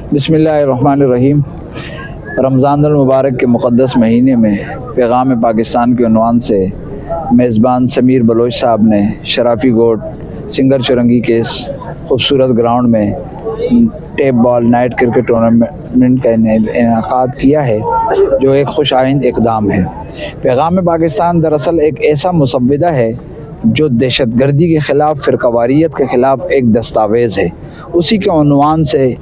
बिस्मिल्लाहिर्रहमानिर्रहीम। रमज़ानुल मुबारक के मुक़द्दस महीने में पैगाम पाकिस्तान के उन्वान से मेज़बान समीर बलोच साहब ने शराफी गोट सिंगर चुरंगी के इस खूबसूरत ग्राउंड में tape ball night cricket tournament का इनेकाद किया है, जो एक खुश आइंद इक़दाम है। पैगाम पाकिस्तान दरअसल एक ऐसा मुसव्विदा है जो दहशतगर्दी के ख़िलाफ़, फ़िरक़ावारियत के ख़िलाफ़ एक दस्तावेज़ है। उसी के उन्वान से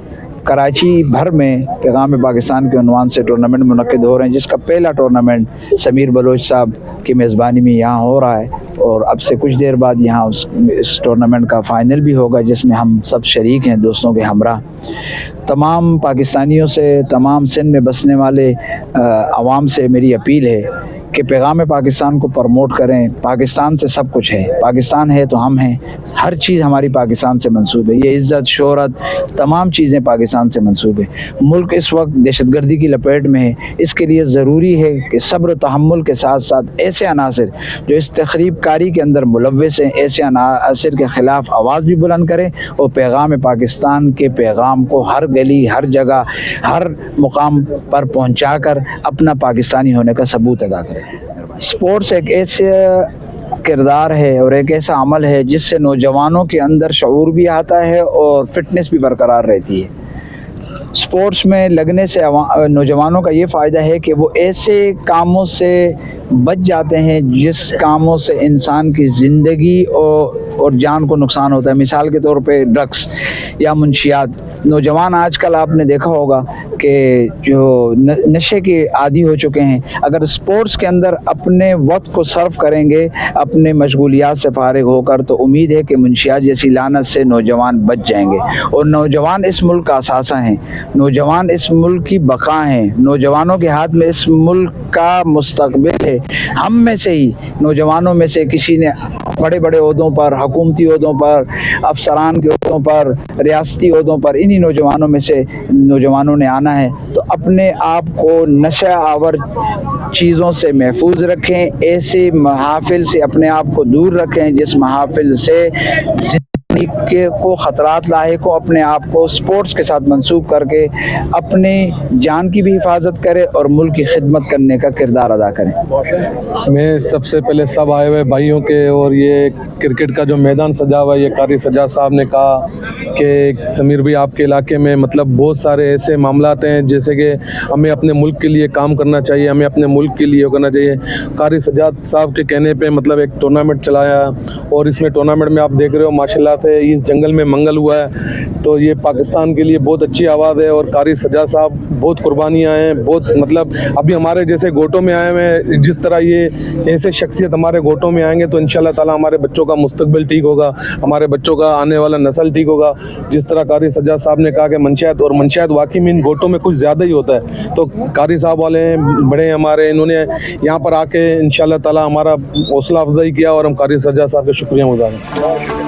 कराची भर में पैगाम पाकिस्तान के उन्वान से टूर्नामेंट मुनक़्क़िद हो रहे हैं, जिसका पहला टूर्नामेंट समीर बलोच साहब की मेज़बानी में यहाँ हो रहा है और अब से कुछ देर बाद यहाँ इस टूर्नामेंट का फ़ाइनल भी होगा, जिसमें हम सब शरीक हैं दोस्तों के हमरा। तमाम पाकिस्तानियों से, तमाम सिंध में बसने वाले आवाम से मेरी अपील है कि पैगाम पाकिस्तान को प्रमोट करें। पाकिस्तान से सब कुछ है, पाकिस्तान है तो हम हैं, हर चीज़ हमारी पाकिस्तान से मंसूब है। ये इज़्ज़त, शोहरत, तमाम चीज़ें पाकिस्तान से मंसूब है। मुल्क इस वक्त दहशतगर्दी की लपेट में है, इसके लिए ज़रूरी है कि सब्र तहम्मुल के साथ साथ ऐसे अनासर जो इस तख़रीब कारी के अंदर मुलव्वस हैं, ऐसे अनासर के ख़िलाफ़ आवाज़ भी बुलंद करें और पैगाम पाकिस्तान के पैगाम को हर गली, हर जगह, हर मुकाम पर पहुँचा कर अपना पाकिस्तानी होने का सबूत अदा करें। स्पोर्ट्स एक ऐसा किरदार है और एक ऐसा अमल है जिससे नौजवानों के अंदर शऊर भी आता है और फिटनेस भी बरकरार रहती है। स्पोर्ट्स में लगने से नौजवानों का ये फ़ायदा है कि वो ऐसे कामों से बच जाते हैं जिस कामों से इंसान की ज़िंदगी और जान को नुकसान होता है। मिसाल के तौर पे ड्रग्स या मुंशियात। नौजवान आजकल आपने देखा होगा कि जो नशे के आदी हो चुके हैं, अगर स्पोर्ट्स के अंदर अपने वक्त को सर्व करेंगे, अपने मशगूलियात से फारिग होकर, तो उम्मीद है कि मुंशियात जैसी लानत से नौजवान बच जाएंगे। और नौजवान इस मुल्क का असासा हैं, नौजवान इस मुल्क की बका हैं, नौजवानों के हाथ में इस मुल्क का मुस्तकबिल है। हम में से ही, नौजवानों में से किसी ने बड़े बड़े ओहदों पर, हुकूमती ओहदों पर, अफसरान के ओहदों पर, रियासती ओहदों पर, इन्हीं नौजवानों में से नौजवानों ने आना है। तो अपने आप को नशा आवर चीज़ों से महफूज रखें, ऐसे महाफिल से अपने आप को दूर रखें जिस महाफिल से के को ख़तरात लाहिक हो। अपने आप को स्पोर्ट्स के साथ मंसूब करके अपनी जान की भी हिफाजत करें और मुल्क की खिदमत करने का किरदार अदा करें। मैं सबसे पहले सब आए हुए भाइयों के, और ये क्रिकेट का जो मैदान सजा हुआ है, ये कारी सजा साहब ने कहा कि समीर भाई आपके इलाके में मतलब बहुत सारे ऐसे मामलात हैं जैसे कि हमें अपने मुल्क के लिए काम करना चाहिए, हमें अपने मुल्क के लिए करना चाहिए। कारी सजा साहब के कहने पे मतलब एक टूर्नामेंट चलाया और इसमें टूर्नामेंट में आप देख रहे हो माशाल्लाह से इस जंगल में मंगल हुआ है, तो ये पाकिस्तान के लिए बहुत अच्छी आवाज़ है। और कारी सजा साहब बहुत कुर्बानियाँ हैं, बहुत मतलब अभी हमारे जैसे गोटों में आए हुए हैं, जिस तरह ये ऐसे शख्सियत हमारे गोटों में आएंगे तो इंशाल्लाह ताला हमारे बच्चों का मुस्तकबिल ठीक होगा, हमारे बच्चों का आने वाला नस्ल ठीक होगा। जिस तरह कारी सजा साहब ने कहा कि मंशियात, और मंशियात वाकई में इन गोटों में कुछ ज़्यादा ही होता है, तो कारी साहब वाले हैं बड़े हमारे, इन्होंने यहाँ पर आके इंशाल्लाह ताला हमारा हौसला अफजाई किया और हम कारी सजा साहब के शुक्रिया गुज़ार हैं।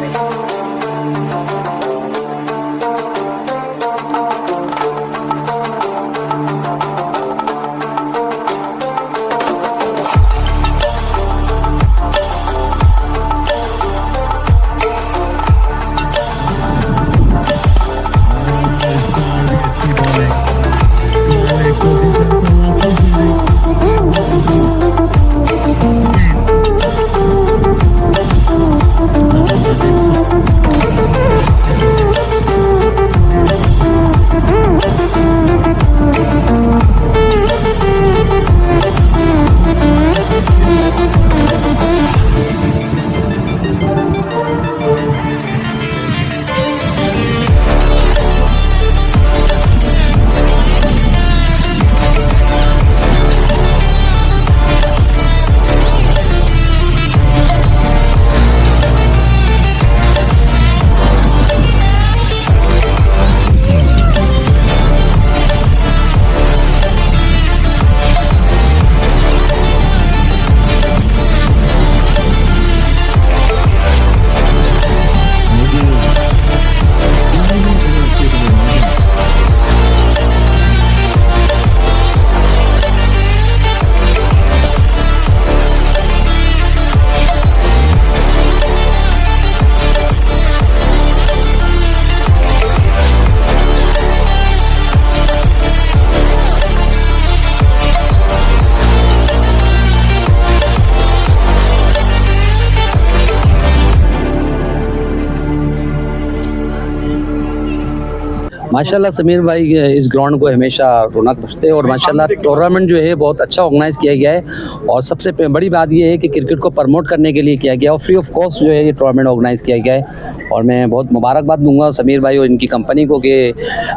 माशाल्लाह समीर भाई इस ग्राउंड को हमेशा रौनक बख्शते हैं और माशाल्लाह टूर्नामेंट जो है बहुत अच्छा ऑर्गेनाइज किया गया है और सबसे बड़ी बात ये है कि क्रिकेट को प्रमोट करने के लिए किया गया और फ्री ऑफ कॉस्ट जो है ये टूर्नामेंट ऑर्गेनाइज किया गया है और मैं बहुत मुबारकबाद दूंगा समीर भाई और इनकी कंपनी को कि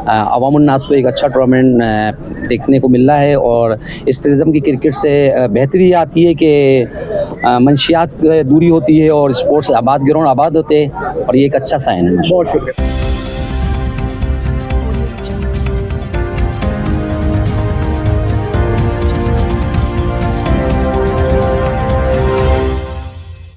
अवामुन्नास को एक अच्छा टूर्नामेंट देखने को मिल रहा है और इस किस्म की क्रिकेट से बेहतरी आती है कि मंशियात दूरी होती है और स्पोर्ट्स आबाद ग्राउंड आबाद होते हैं और ये एक अच्छा साइन है। बहुत शुक्रिया।